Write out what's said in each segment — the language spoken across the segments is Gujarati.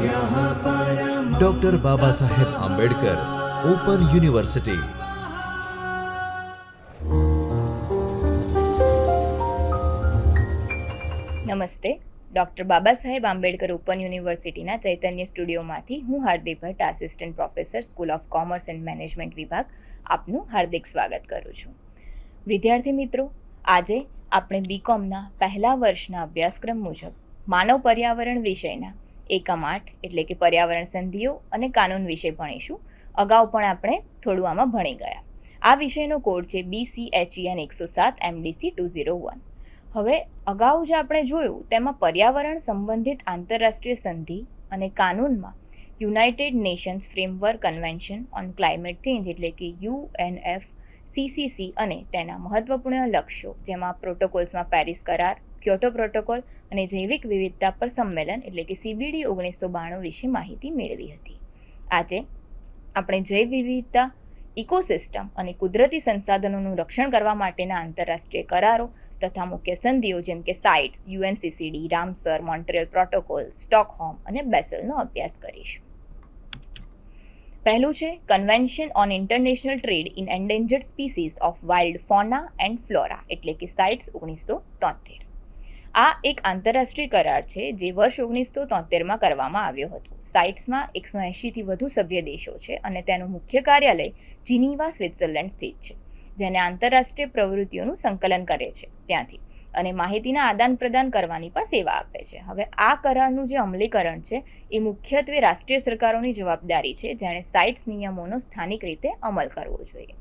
Doctor Baba Saheb Ambedkar open university. નમસ્તે. ડૉક્ટર બાબા સાહેબ આંબેડકર ઓપન યુનિવર્સિટીના ચૈતન્ય સ્ટુડિયોમાંથી હું Hardik Bhatt, assistant professor, school of commerce and management વિભાગ, આપનું હાર્દિક સ્વાગત કરું છું. વિદ્યાર્થી મિત્રો, આજે આપણે બીકોમના પહેલા વર્ષના અભ્યાસક્રમ મુજબ માનવ પર્યાવરણ વિષયના એકમ 8 એટલે કે પર્યાવરણ સંધિઓ અને કાનૂન વિશે ભણીશું. અગાઉ પણ આપણે થોડું આમાં ભણી ગયા. આ વિષયનો કોડ છે BCHEN 107 MDC 201. હવે અગાઉ જે આપણે જોયું તેમાં પર્યાવરણ સંબંધિત આંતરરાષ્ટ્રીય સંધિ અને કાનૂનમાં United Nations Framework Convention on Climate Change એટલે કે UNFCCC અને તેના મહત્વપૂર્ણ લક્ષ્યો, જેમાં પ્રોટોકોલ્સમાં પેરિસ કરાર, ક્યોટો પ્રોટોકોલ અને જૈવિક વિવિધતા પર સંમેલન એટલે કે CBD 1992 વિશે માહિતી મેળવી હતી. આજે આપણે જૈવ વિવિધતા, ઇકોસિસ્ટમ અને કુદરતી સંસાધનોનું રક્ષણ કરવા માટેના આંતરરાષ્ટ્રીય કરારો તથા મુખ્ય સંધિઓ જેમ કે sites, UNCCD, Ramsar, Montreal protocol, Stockholm અને બેસેલનો અભ્યાસ કરીશું. પહેલું છે convention on international trade in endangered species of wild ફોના and flora એટલે કે સાઇટ્સ 1973. આ એક આંતરરાષ્ટ્રીય કરાર છે જે વર્ષ 1973માં કરવામાં આવ્યો હતો. સાઇટ્સમાં 180થી વધુ સભ્ય દેશો છે અને તેનું મુખ્ય કાર્યાલય જીનીવા, સ્વિટ્ઝરલેન્ડ સ્થિત છે, જેને આંતરરાષ્ટ્રીય પ્રવૃત્તિઓનું સંકલન કરે છે ત્યાંથી અને માહિતીના આદાન પ્રદાન કરવાની પણ સેવા આપે છે. હવે આ કરારનું જે અમલીકરણ છે એ મુખ્યત્વે રાષ્ટ્રીય સરકારોની જવાબદારી છે, જેણે સાઇટ્સ નિયમોનો સ્થાનિક રીતે અમલ કરવો જોઈએ.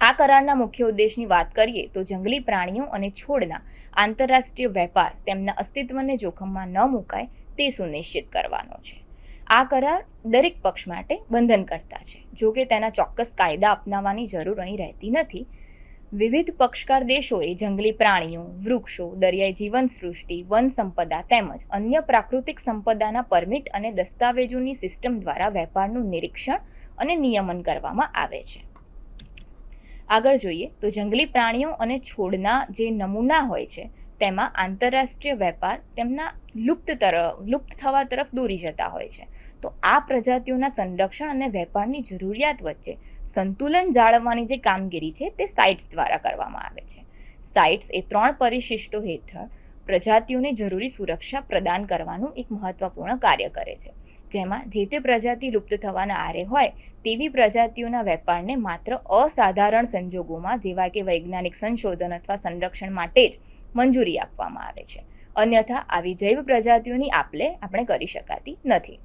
આ કરારના મુખ્ય ઉદ્દેશની વાત કરીએ તો જંગલી પ્રાણીઓ અને છોડના આંતરરાષ્ટ્રીય વેપાર તેમના અસ્તિત્વને જોખમમાં ન મુકાય તે સુનિશ્ચિત કરવાનો છે. આ કરાર દરેક પક્ષ માટે બંધનકર્તા છે, જો કે તેના ચોક્કસ કાયદા અપનાવવાની જરૂર અહીં રહેતી નથી. વિવિધ પક્ષકાર દેશોએ જંગલી પ્રાણીઓ, વૃક્ષો, દરિયાઈ જીવનસૃષ્ટિ, વન સંપદા તેમજ અન્ય પ્રાકૃતિક સંપદાના પરમિટ અને દસ્તાવેજોની સિસ્ટમ દ્વારા વેપારનું નિરીક્ષણ અને નિયમન કરવામાં આવે છે. આગળ જોઈએ તો જંગલી પ્રાણીઓ અને છોડના જે નમૂના હોય છે તેમાં આંતરરાષ્ટ્રીય વેપાર તેમના લુપ્ત થવા તરફ દોરી જતા હોય છે. તો આ પ્રજાતિઓના સંરક્ષણ અને વેપારની જરૂરિયાત વચ્ચે સંતુલન જાળવવાની જે કામગીરી છે તે સાઇટ્સ દ્વારા કરવામાં આવે છે. સાઇટ્સ એ 3 પરિશિષ્ટો હેઠળ પ્રજાતિઓને જરૂરી સુરક્ષા પ્રદાન કરવાનું એક મહત્વપૂર્ણ કાર્ય કરે છે, જેમાં જે તે પ્રજાતિ લુપ્ત થવાના આરે હોય તેવી પ્રજાતિઓના વેપારને માત્ર અસાધારણ સંજોગોમાં જેવા કે વૈજ્ઞાનિક સંશોધન અથવા સંરક્ષણ માટે જ મંજૂરી આપવામાં આવે છે. અન્યથા આવી જૈવ પ્રજાતિઓની આપલે આપણે કરી શકાતી નથી.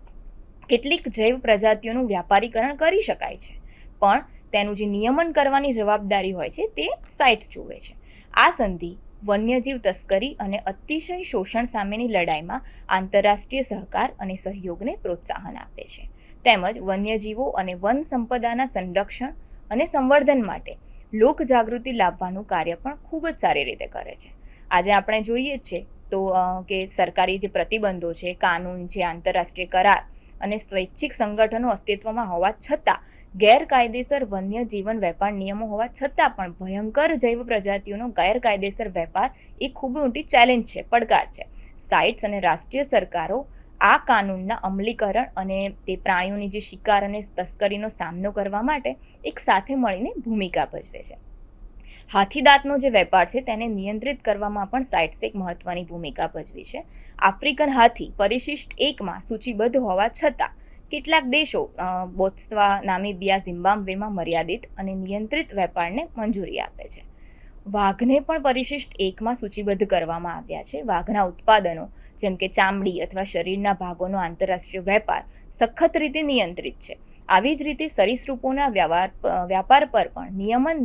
કેટલીક જૈવ પ્રજાતિઓનું વ્યાપારીકરણ કરી શકાય છે, પણ તેનું જે નિયમન કરવાની જવાબદારી હોય છે તે સાઇટ્સ જુએ છે. આ સંધિ વન્યજીવ તસ્કરી અને અતિશય શોષણ સામેની લડાઈમાં આંતરરાષ્ટ્રીય સહકાર અને સહયોગને પ્રોત્સાહન આપે છે, તેમજ વન્યજીવો અને વન સંપદાના સંરક્ષણ અને સંવર્ધન માટે લોકજાગૃતિ લાવવાનું કાર્ય પણ ખૂબ જ સારી રીતે કરે છે. આજે આપણે જોઈએ જ છે તો કે સરકારી જે પ્રતિબંધો છે, કાનૂન છે, આંતરરાષ્ટ્રીય કરાર અને સ્વૈચ્છિક સંગઠનો અસ્તિત્વમાં હોવા છતાં ગેરકાયદેસર વન્ય જીવન વેપાર નિયમો હોવા છતાં પણ ભયંકર જૈવ પ્રજાતિઓનો ગેરકાયદેસર વેપાર એ ખૂબ મોટી ચેલેન્જ છે, પડકાર છે. સાઇટ્સ અને રાષ્ટ્રીય સરકારો આ કાનૂનના અમલીકરણ અને તે પ્રાણીઓની જે શિકાર અને તસ્કરીનો સામનો કરવા માટે એક સાથે મળીને ભૂમિકા ભજવે છે. હાથીદાંતનો જે વેપાર છે તેને નિયંત્રિત કરવામાં પણ સાઇટ્સે એક મહત્વની ભૂમિકા ભજવી છે. આફ્રિકન હાથી પરિશિષ્ટ 1માં સૂચિબદ્ધ હોવા છતાં કેટલાક દેશો બોત્સવાના, નામીબિયા, ઝિમ્બાબ્વેમાં મર્યાદિત અને નિયંત્રિત વેપારને મંજૂરી આપે છે. વાઘને પણ પરિશિષ્ટ 1માં સૂચિબદ્ધ કરવામાં આવ્યા છે. વાઘના ઉત્પાદનો જેમ કે ચામડી અથવા શરીરના ભાગોનો આંતરરાષ્ટ્રીય વેપાર સખત રીતે નિયંત્રિત છે. આવી જ રીતે સરીસૃપોના વ્યાપાર પર પણ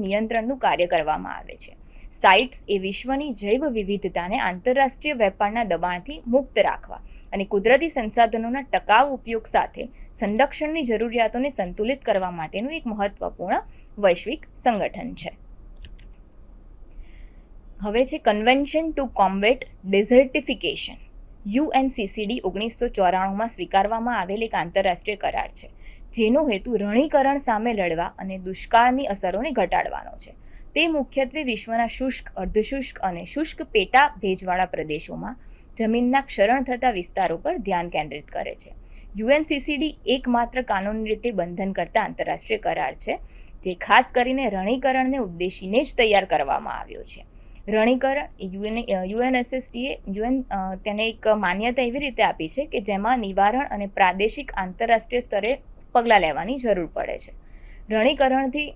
નિયંત્રણનું કાર્ય કરવામાં આવે છે. સાઇટ્સ એ વિશ્વની જૈવ વિવિધતાને આંતરરાષ્ટ્રીય વેપારના દબાણથી મુક્ત રાખવા અને કુદરતી સંસાધનોના ટકાઉ ઉપયોગ સાથે સંરક્ષણની જરૂરિયાતોને સંતુલિત કરવા માટેનું એક મહત્વપૂર્ણ વૈશ્વિક સંગઠન છે. હવે છે convention to combat desertification. UNCCD 1994માં સ્વીકારવામાં આવેલ એક આંતરરાષ્ટ્રીય કરાર છે, જેનો હેતુ રણીકરણ સામે લડવા અને દુષ્કાળની અસરોને ઘટાડવાનો છે. તે મુખ્યત્વે વિશ્વના શુષ્ક, અર્ધશુષ્ક અને શુષ્ક પેટા ભેજવાળા પ્રદેશોમાં જમીનના ક્ષરણ થતા વિસ્તારો પર ધ્યાન કેન્દ્રિત કરે છે. UNCCD એકમાત્ર કાનૂની રીતે બંધન કરતા આંતરરાષ્ટ્રીય કરાર છે જે ખાસ કરીને રણીકરણને ઉદ્દેશીને જ તૈયાર કરવામાં આવ્યો છે. રણીકરણ UNSSDએ તેને એક માન્યતા એવી રીતે આપી છે કે જેમાં નિવારણ અને પ્રાદેશિક આંતરરાષ્ટ્રીય સ્તરે પગલાં લેવાની જરૂર પડે છે. રણીકરણથી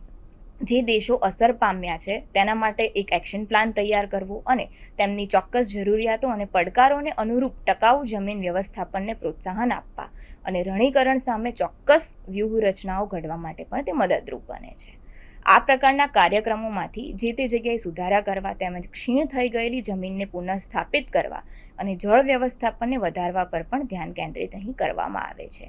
જે દેશો અસર પામ્યા છે તેના માટે એક એક્શન પ્લાન તૈયાર કરવો અને તેમની ચોક્કસ જરૂરિયાતો અને પડકારોને અનુરૂપ ટકાઉ જમીન વ્યવસ્થાપનને પ્રોત્સાહન આપવા અને રણીકરણ સામે ચોક્કસ વ્યૂહરચનાઓ ઘડવા માટે પણ તે મદદરૂપ બને છે. આ પ્રકારના કાર્યક્રમોમાંથી જે તે જગ્યાએ સુધારા કરવા તેમજ ક્ષીણ થઈ ગયેલી જમીનને પુનઃસ્થાપિત કરવા અને જળ વ્યવસ્થાપનને વધારવા પર પણ ધ્યાન કેન્દ્રિત અહીં કરવામાં આવે છે.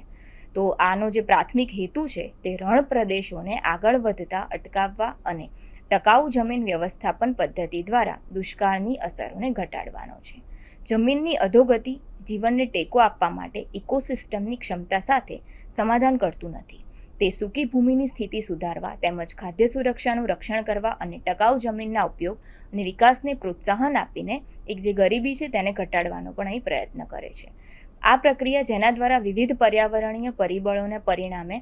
તો આનો જે પ્રાથમિક હેતુ છે તે રણ પ્રદેશોને આગળ વધતા અટકાવવા અને ટકાઉ જમીન વ્યવસ્થાપન પદ્ધતિ દ્વારા દુષ્કાળની અસરોને ઘટાડવાનો છે. જમીનની અધોગતિ જીવનને ટેકો આપવા માટે ઇકોસિસ્ટમની ક્ષમતા સાથે સમાધાન કરતું નથી. તે સૂકી ભૂમિની સ્થિતિ સુધારવા તેમજ ખાદ્ય સુરક્ષાનું રક્ષણ કરવા અને ટકાઉ જમીનના ઉપયોગ અને વિકાસને પ્રોત્સાહન આપીને એક જે ગરીબી છે તેને ઘટાડવાનો પણ અહીં પ્રયત્ન કરે છે. આ પ્રક્રિયા જેના દ્વારા વિવિધ પર્યાવરણીય પરિબળોને પરિણામે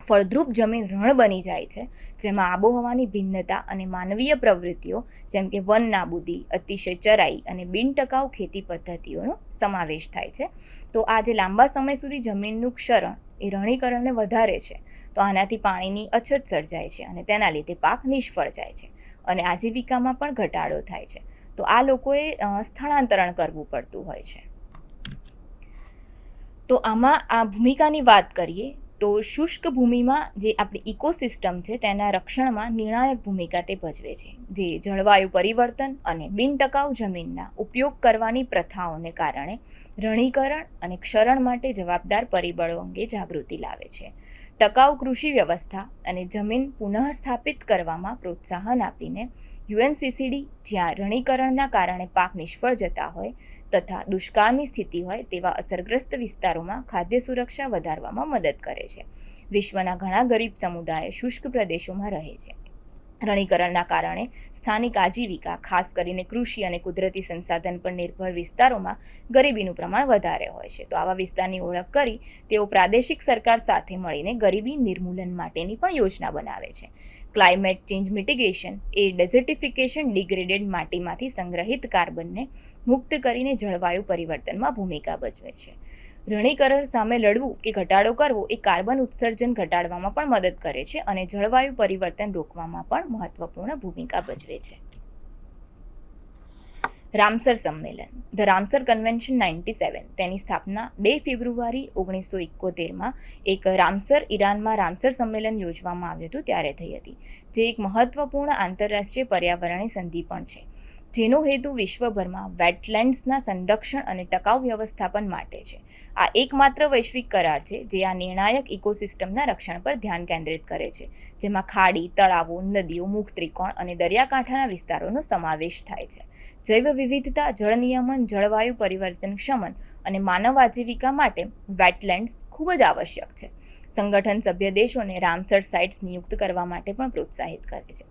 ફળદ્રુપ જમીન રણ બની જાય છે, જેમાં આબોહવાની ભિન્નતા અને માનવીય પ્રવૃત્તિઓ જેમ કે વન નાબૂદી, અતિશય ચરાઈ અને બિનટકાઉ ખેતી પદ્ધતિઓનો સમાવેશ થાય છે. તો આ જે લાંબા સમય સુધી જમીનનું ક્ષરણ એ રણીકરણને વધારે છે, તો આનાથી પાણીની અછત સર્જાય છે અને તેના લીધે પાક નિષ્ફળ જાય છે અને આજીવિકામાં પણ ઘટાડો થાય છે. તો આ લોકોએ સ્થળાંતરણ કરવું પડતું હોય છે. તો આમાં આ ભૂમિકાની વાત કરીએ તો શુષ્ક ભૂમિમાં જે આપણી ઇકોસિસ્ટમ છે તેના રક્ષણમાં નિર્ણાયક ભૂમિકા તે ભજવે છે, જે જળવાયુ પરિવર્તન અને બિનટકાઉ જમીનના ઉપયોગ કરવાની પ્રથાઓને કારણે રણીકરણ અને ક્ષરણ માટે જવાબદાર પરિબળો અંગે જાગૃતિ લાવે છે. ટકાઉ કૃષિ વ્યવસ્થા અને જમીન પુનઃસ્થાપિત કરવામાં પ્રોત્સાહન આપીને UNCCD જ્યાં રણીકરણના કારણે પાક નિષ્ફળ જતા હોય તથા દુષ્કાળની સ્થિતિ હોય તેવા અસરગ્રસ્ત વિસ્તારોમાં ખાદ્ય સુરક્ષા વધારવામાં મદદ કરે છે. વિશ્વના ઘણા ગરીબ સમુદાયો શુષ્ક પ્રદેશોમાં રહે છે. રણીકરણના કારણે સ્થાનિક આજીવિકા, ખાસ કરીને કૃષિ અને કુદરતી સંસાધન પર નિર્ભર વિસ્તારોમાં ગરીબીનું પ્રમાણ વધારે હોય છે. તો આવા વિસ્તારની ઓળખ કરી તેઓ પ્રાદેશિક સરકાર સાથે મળીને ગરીબી નિર્મૂલન માટેની પણ યોજના બનાવે છે. ક્લાઇમેટ ચેન્જ મિટિગેશન એ ડેઝર્ટિફિકેશન ડિગ્રેડેડ માટીમાંથી સંગ્રહિત કાર્બનને મુક્ત કરીને જળવાયુ પરિવર્તનમાં ભૂમિકા ભજવે છે. રણીકરણ સામે લડવું કે ઘટાડો કરવો એ કાર્બન ઉત્સર્જન ઘટાડવામાં પણ મદદ કરે છે અને જળવાયુ પરિવર્તન રોકવામાં પણ મહત્વપૂર્ણ ભૂમિકા ભજવે છે. રામસર સંમેલન ધ રામસર કન્વેન્શન 97 તેની સ્થાપના 2 ફેબ્રુઆરી 1971માં એક રામસર ઈરાનમાં રામસર સંમેલન યોજવામાં આવ્યું હતું ત્યારે થઈ હતી, જે એક મહત્વપૂર્ણ આંતરરાષ્ટ્રીય પર્યાવરણીય સંધિ પણ છે, જેનો હેતુ વિશ્વભરમાં વેટલેન્ડ્સના સંરક્ષણ અને ટકાઉ વ્યવસ્થાપન માટે છે. આ એકમાત્ર વૈશ્વિક કરાર છે જે આ નિર્ણાયક ઇકોસિસ્ટમના રક્ષણ પર ધ્યાન કેન્દ્રિત કરે છે, જેમાં ખાડી, તળાવો, નદીઓ, મુખ ત્રિકોણ અને દરિયાકાંઠાના વિસ્તારોનો સમાવેશ થાય છે. જૈવ વિવિધતા, જળ નિયમન, જળવાયુ પરિવર્તન શમન અને માનવ આજીવિકા માટે વેટલેન્ડ્સ ખૂબ જ આવશ્યક છે. સંગઠન સભ્ય દેશોને રામસર સાઇટ્સ નિયુક્ત કરવા માટે પણ પ્રોત્સાહિત કરે છે,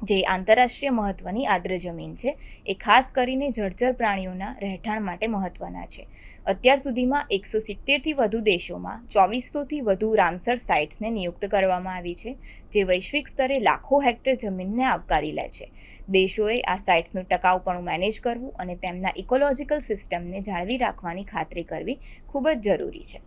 જે આંતરરાષ્ટ્રીય મહત્વની આર્દ્ર જમીન છે. એ ખાસ કરીને જળચર પ્રાણીઓના રહેઠાણ માટે મહત્વના છે. અત્યાર સુધીમાં 170થી વધુ દેશોમાં 2400થી વધુ રામસર સાઇટ્સને નિયુક્ત કરવામાં આવી છે, જે વૈશ્વિક સ્તરે લાખો હેક્ટર જમીનને આવકારી લે છે. દેશોએ આ સાઇટ્સનું ટકાઉપણું મેનેજ કરવું અને તેમના ઇકોલોજીકલ સિસ્ટમને જાળવી રાખવાની ખાતરી કરવી ખૂબ જ જરૂરી છે.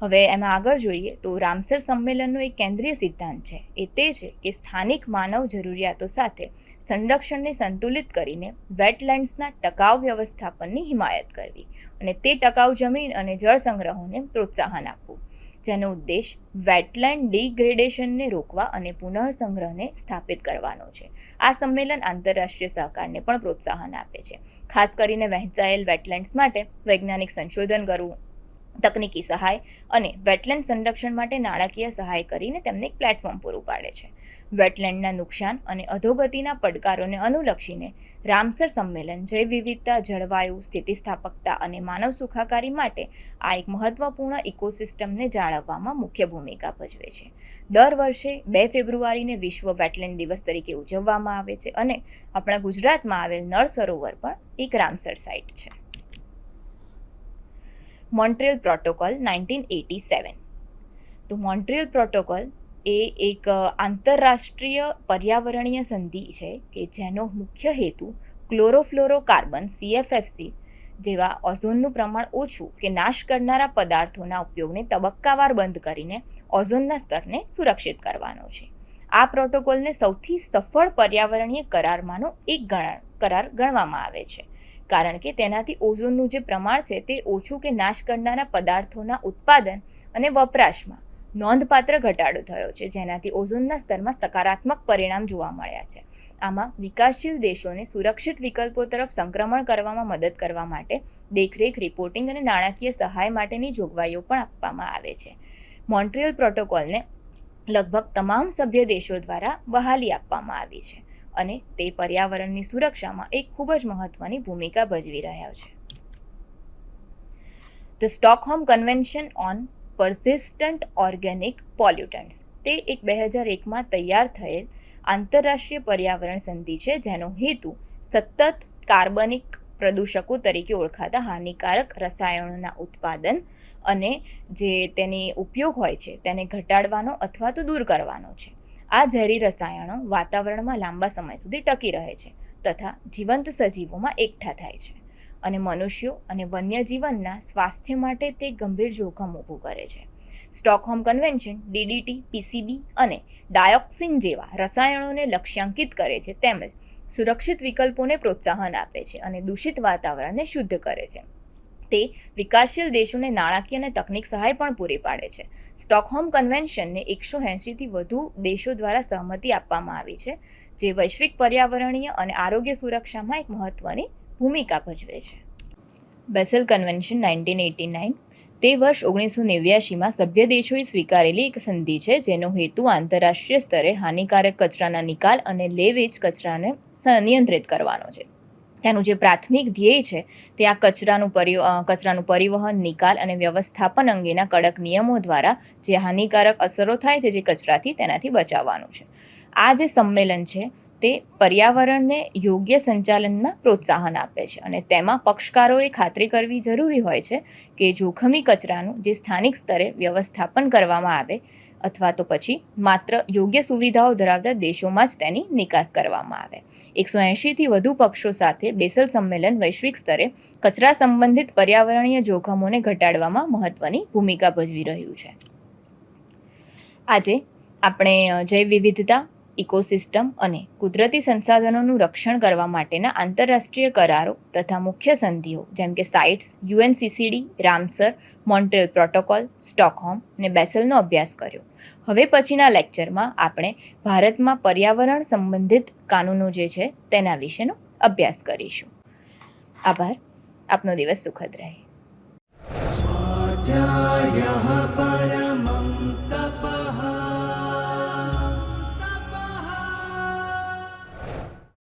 હવે એમાં આગળ જોઈએ તો રામસર સંમેલનનો એક કેન્દ્રીય સિદ્ધાંત છે, એ તે છે કે સ્થાનિક માનવ જરૂરિયાતો સાથે સંરક્ષણને સંતુલિત કરીને વેટલેન્ડ્સના ટકાઉ વ્યવસ્થાપનની હિમાયત કરવી અને તે ટકાઉ જમીન અને જળ સંગ્રહોને પ્રોત્સાહન આપવું, જેનો ઉદ્દેશ વેટલેન્ડ ડિગ્રેડેશનને રોકવા અને પુનઃસંગ્રહને સ્થાપિત કરવાનો છે. આ સંમેલન આંતરરાષ્ટ્રીય સહકારને પણ પ્રોત્સાહન આપે છે, ખાસ કરીને વહેંચાયેલ વેટલેન્ડ્સ માટે વૈજ્ઞાનિક સંશોધન કરવું, તકનીકી સહાય અને વેટલેન્ડ સંરક્ષણ માટે નાણાકીય સહાય કરીને તેમને એક પ્લેટફોર્મ પૂરું પાડે છે. વેટલેન્ડના નુકસાન અને અધોગતિના પડકારોને અનુલક્ષીને રામસર સંમેલન જૈવ વિવિધતા, જળવાયુ સ્થિતિસ્થાપકતા અને માનવ સુખાકારી માટે આ એક મહત્વપૂર્ણ ઇકોસિસ્ટમને જાળવવામાં મુખ્ય ભૂમિકા ભજવે છે. દર વર્ષે 2 ફેબ્રુઆરીને વિશ્વ વેટલેન્ડ દિવસ તરીકે ઉજવવામાં આવે છે અને આપણા ગુજરાતમાં આવેલ નળ સરોવર પણ એક રામસર સાઇટ છે. Montreal protocol 1987. તો મોન્ટ્રીયલ પ્રોટોકોલ એ એક આંતરરાષ્ટ્રીય પર્યાવરણીય સંધિ છે કે જેનો મુખ્ય હેતુ ક્લોરોફ્લોરોકાર્બન CFFC જેવા ઓઝોનનું પ્રમાણ ઓછું કે નાશ કરનારા પદાર્થોના ઉપયોગને તબક્કાવાર બંધ કરીને ઓઝોનના સ્તરને સુરક્ષિત કરવાનો છે. આ પ્રોટોકોલને સૌથી સફળ પર્યાવરણીય કરારમાંનો એક કરાર ગણવામાં આવે છે, કારણ કે તેનાથી ઓઝોનનું જે પ્રમાણ છે તે ઓછું કે નાશ કરનારા પદાર્થોના ઉત્પાદન અને વપરાશમાં નોંધપાત્ર ઘટાડો થયો છે, જેનાથી ઓઝોનના સ્તરમાં સકારાત્મક પરિણામ જોવા મળ્યા છે. આમાં વિકાસશીલ દેશોને સુરક્ષિત વિકલ્પો તરફ સંક્રમણ કરવામાં મદદ કરવા માટે દેખરેખ, રિપોર્ટિંગ અને નાણાકીય સહાય માટેની જોગવાઈઓ પણ આપવામાં આવે છે. મોન્ટ્રીયલ પ્રોટોકોલને લગભગ તમામ સભ્ય દેશો દ્વારા બહાલી આપવામાં આવી છે અને તે પર્યાવરણની સુરક્ષામાં એક ખૂબ જ મહત્વની ભૂમિકા ભજવી રહ્યા છે. The Stockholm Convention on Persistent Organic Pollutants તે એક 2001માં તૈયાર થયેલ આંતરરાષ્ટ્રીય પર્યાવરણ સંધિ છે, જેનો હેતુ સતત કાર્બનિક પ્રદૂષકો તરીકે ઓળખાતા હાનિકારક રસાયણોના ઉત્પાદન અને જે તેની ઉપયોગ હોય છે તેને ઘટાડવાનો અથવા તો દૂર કરવાનો છે. આ ઝેરી રસાયણો વાતાવરણમાં લાંબા સમય સુધી ટકી રહે છે તથા જીવંત સજીવોમાં એકઠા થાય છે અને મનુષ્યો અને વન્યજીવનના સ્વાસ્થ્ય માટે તે ગંભીર જોખમ ઊભું કરે છે. સ્ટોકહોમ કન્વેન્શન DDT, PCB અને ડાયોક્સિન જેવા રસાયણોને લક્ષ્યાંકિત કરે છે તેમજ સુરક્ષિત વિકલ્પોને પ્રોત્સાહન આપે છે અને દૂષિત વાતાવરણને શુદ્ધ કરે છે. તે વિકાસશીલ દેશોને નાણાકીય અને તકનીક સહાય પણ પૂરી પાડે છે. સ્ટોકહોમ કન્વેન્શનને 180થી વધુ દેશો દ્વારા સહમતિ આપવામાં આવી છે, જે વૈશ્વિક પર્યાવરણીય અને આરોગ્ય સુરક્ષામાં એક મહત્વની ભૂમિકા ભજવે છે. બેસેલ કન્વેન્શન 1989 તે વર્ષ 1989માં સભ્ય દેશોએ સ્વીકારેલી એક સંધિ છે, જેનો હેતુ આંતરરાષ્ટ્રીય સ્તરે હાનિકારક કચરાના નિકાલ અને લે-વેચ કચરાને નિયંત્રિત કરવાનો છે. તેનું જે પ્રાથમિક ધ્યેય છે તે આ કચરાનું પરિવહન, નિકાલ અને વ્યવસ્થાપન અંગેના કડક નિયમો દ્વારા જે હાનિકારક અસરો થાય છે જે કચરાથી તેનાથી બચાવવાનું છે. આ જે સંમેલન છે તે પર્યાવરણને યોગ્ય સંચાલનમાં પ્રોત્સાહન આપે છે અને તેમાં પક્ષકારોએ ખાતરી કરવી જરૂરી હોય છે કે જોખમી કચરાનું જે સ્થાનિક સ્તરે વ્યવસ્થાપન કરવામાં આવે અથવા તો પછી માત્ર યોગ્ય સુવિધાઓ ધરાવતા દેશોમાં જ તેની નિકાસ કરવામાં આવે. 180થી વધુ પક્ષો સાથે બેસેલ સંમેલન વૈશ્વિક સ્તરે કચરા સંબંધિત પર્યાવરણીય જોખમોને ઘટાડવામાં મહત્વની ભૂમિકા ભજવી રહ્યું છે. આજે આપણે જૈવ વિવિધતા, ઇકોસિસ્ટમ અને કુદરતી સંસાધનોનું રક્ષણ કરવા માટેના આંતરરાષ્ટ્રીય કરારો તથા મુખ્ય સંધિઓ જેમ કે sites, UNCCD, Ramsar, Montreal protocol, Stockholm અને બેસેલનો અભ્યાસ કર્યો. હવે પછીના લેક્ચરમાં આપણે ભારતમાં પર્યાવરણ સંબંધિત કાનૂનો જે છે તેના વિશેનો અભ્યાસ કરીશું. આભાર. આપનો દિવસ સુખદ રહે.